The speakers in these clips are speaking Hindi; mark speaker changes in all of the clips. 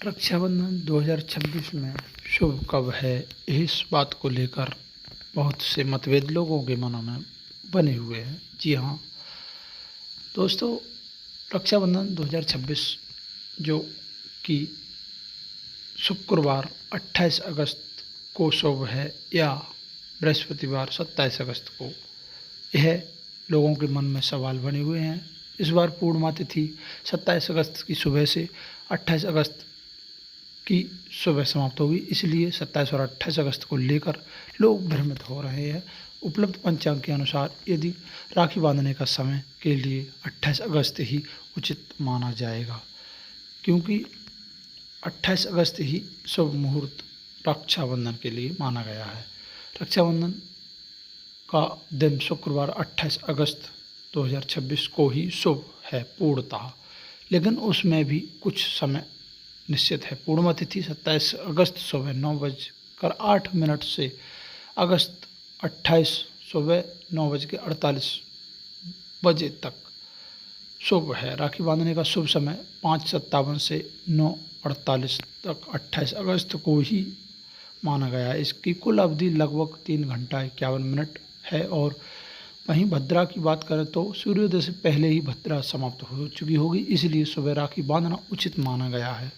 Speaker 1: रक्षाबंधन 2026 में शुभ कब है, इस बात को लेकर बहुत से मतभेद लोगों के मनों में बने हुए हैं। जी हाँ दोस्तों, रक्षाबंधन 2026 जो कि शुक्रवार 28 अगस्त को शुभ है या बृहस्पतिवार 27 अगस्त को, यह लोगों के मन में सवाल बने हुए हैं। इस बार पूर्णिमा तिथि 27 अगस्त की सुबह से 28 अगस्त की सुबह समाप्त होगी, इसलिए 27 और 28 अगस्त को लेकर लोग भ्रमित हो रहे हैं। उपलब्ध पंचांग के अनुसार यदि राखी बांधने का समय के लिए 28 अगस्त ही उचित माना जाएगा, क्योंकि 28 अगस्त ही शुभ मुहूर्त रक्षाबंधन के लिए माना गया है। रक्षाबंधन का दिन शुक्रवार 28 अगस्त 2026 को ही शुभ है पूर्णतः, लेकिन उसमें भी कुछ समय निश्चित है। पूर्णिमा तिथि 27 अगस्त सुबह 9:08 से अगस्त 28 सुबह 9:48 तक शुभ है। राखी बांधने का शुभ समय 5:57 से 9:48 तक 28 अगस्त को ही माना गया है। इसकी कुल अवधि लगभग 3 घंटा 51 मिनट है। और वहीं भद्रा की बात करें तो सूर्योदय से पहले ही भद्रा समाप्त हो चुकी होगी, इसलिए सुबह राखी बांधना उचित माना गया है।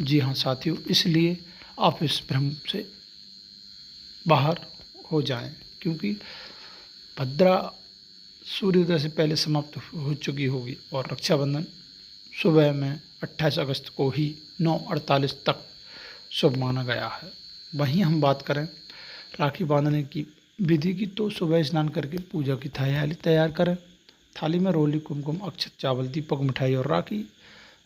Speaker 1: जी हाँ साथियों, इसलिए आप इस भ्रम से बाहर हो जाएं, क्योंकि भद्रा सूर्योदय से पहले समाप्त हो चुकी होगी और रक्षाबंधन सुबह में 28 अगस्त को ही 9:48 तक शुभ माना गया है। वहीं हम बात करें राखी बांधने की विधि की, तो सुबह स्नान करके पूजा की थाली तैयार करें। थाली में रोली, कुमकुम, अक्षत, चावल, दीपक, मिठाई और राखी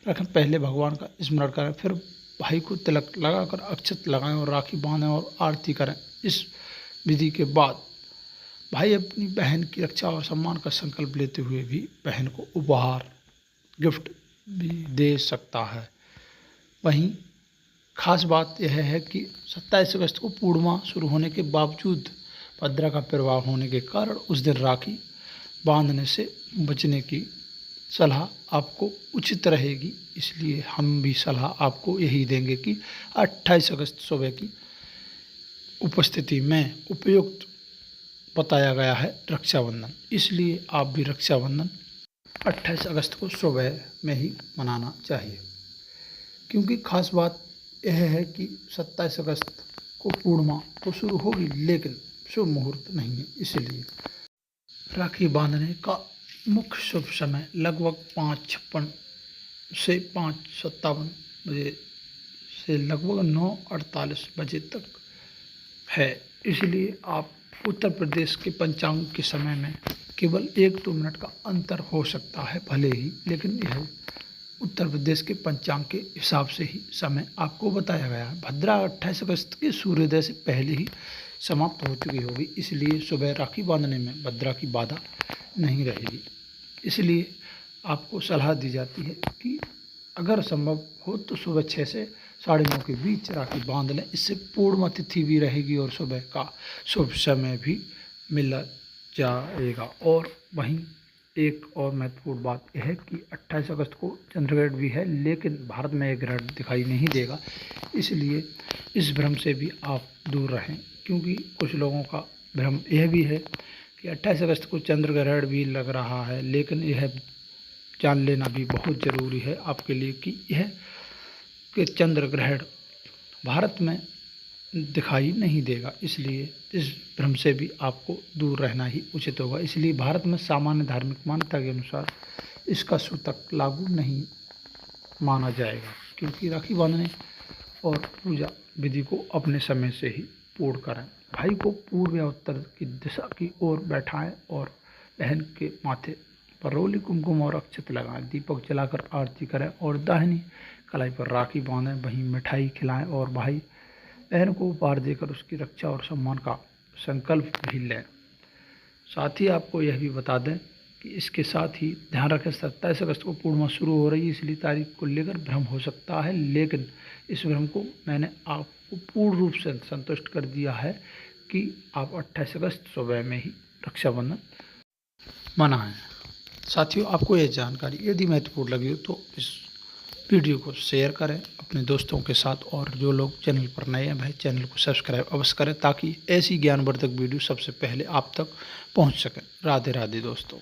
Speaker 1: रखें। पहले भगवान का स्मरण करें, फिर भाई को तिलक लगाकर अक्षत लगाएं और राखी बांधें और आरती करें। इस विधि के बाद भाई अपनी बहन की रक्षा और सम्मान का संकल्प लेते हुए भी बहन को उपहार गिफ्ट भी दे सकता है। वहीं खास बात यह है कि 27 अगस्त को पूर्णिमा शुरू होने के बावजूद भद्रा का प्रभाव होने के कारण उस दिन राखी बांधने से बचने की सलाह आपको उचित रहेगी। इसलिए हम भी सलाह आपको यही देंगे कि 28 अगस्त सुबह की उपस्थिति में उपयुक्त बताया गया है रक्षाबंधन, इसलिए आप भी रक्षाबंधन 28 अगस्त को सुबह में ही मनाना चाहिए। क्योंकि खास बात यह है कि 27 अगस्त को पूर्णिमा तो शुरू होगी, लेकिन शुभ मुहूर्त नहीं है। इसलिए राखी बांधने का मुख्य शुभ समय लगभग 5:56 से 5:57 बजे से लगभग 9:48 बजे तक है। इसलिए आप उत्तर प्रदेश के पंचांग के समय में केवल 1-2 मिनट का अंतर हो सकता है भले ही, लेकिन यह उत्तर प्रदेश के पंचांग के हिसाब से ही समय आपको बताया गया है। भद्रा 28 अगस्त के सूर्योदय से पहले ही समाप्त हो चुकी होगी, इसलिए सुबह राखी बांधने में भद्रा की बाधा नहीं रहेगी। इसलिए आपको सलाह दी जाती है कि अगर संभव हो तो सुबह 6 से 9:30 के बीच राखी बांध लें। इससे पूर्णिमा तिथि भी रहेगी और सुबह का शुभ समय भी मिल जाएगा। और वहीं एक और महत्वपूर्ण बात यह है कि 28 अगस्त को चंद्रग्रहण भी है, लेकिन भारत में एक ग्रहण दिखाई नहीं देगा, इसलिए इस भ्रम से भी आप दूर रहें। क्योंकि कुछ लोगों का भ्रम यह भी है कि 28 अगस्त को चंद्रग्रहण भी लग रहा है, लेकिन यह जान लेना भी बहुत ज़रूरी है आपके लिए कि यह कि चंद्रग्रहण भारत में दिखाई नहीं देगा, इसलिए इस भ्रम से भी आपको दूर रहना ही उचित होगा। इसलिए भारत में सामान्य धार्मिक मान्यता के अनुसार इसका सूतक लागू नहीं माना जाएगा, क्योंकि राखी बांधने और पूजा विधि को अपने समय से ही पूर्ण करें। भाई को पूर्व या उत्तर की दिशा की ओर बैठाएं और बहन के माथे पर रोली, कुमकुम और अक्षत लगाएं। दीपक जलाकर आरती करें और दाहिनी कलाई पर राखी बांधें। वहीं मिठाई खिलाएं और भाई बहन को उपहार देकर उसकी रक्षा और सम्मान का संकल्प भी लें। साथ ही आपको यह भी बता दें कि इसके साथ ही ध्यान रखें 27 अगस्त को पूर्णिमा शुरू हो रही है, इसलिए तारीख को लेकर भ्रम हो सकता है, लेकिन इस भ्रम को मैंने आपको पूर्ण रूप से संतुष्ट कर दिया है कि आप 28 अगस्त सुबह में ही रक्षाबंधन मनाएं। साथियों, आपको यह जानकारी यदि महत्वपूर्ण लगी हो तो इस वीडियो को शेयर करें अपने दोस्तों के साथ, और जो लोग चैनल पर नए हैं भाई चैनल को सब्सक्राइब अवश्य करें ताकि ऐसी ज्ञानवर्धक वीडियो सबसे पहले आप तक पहुंच सके। राधे राधे दोस्तों।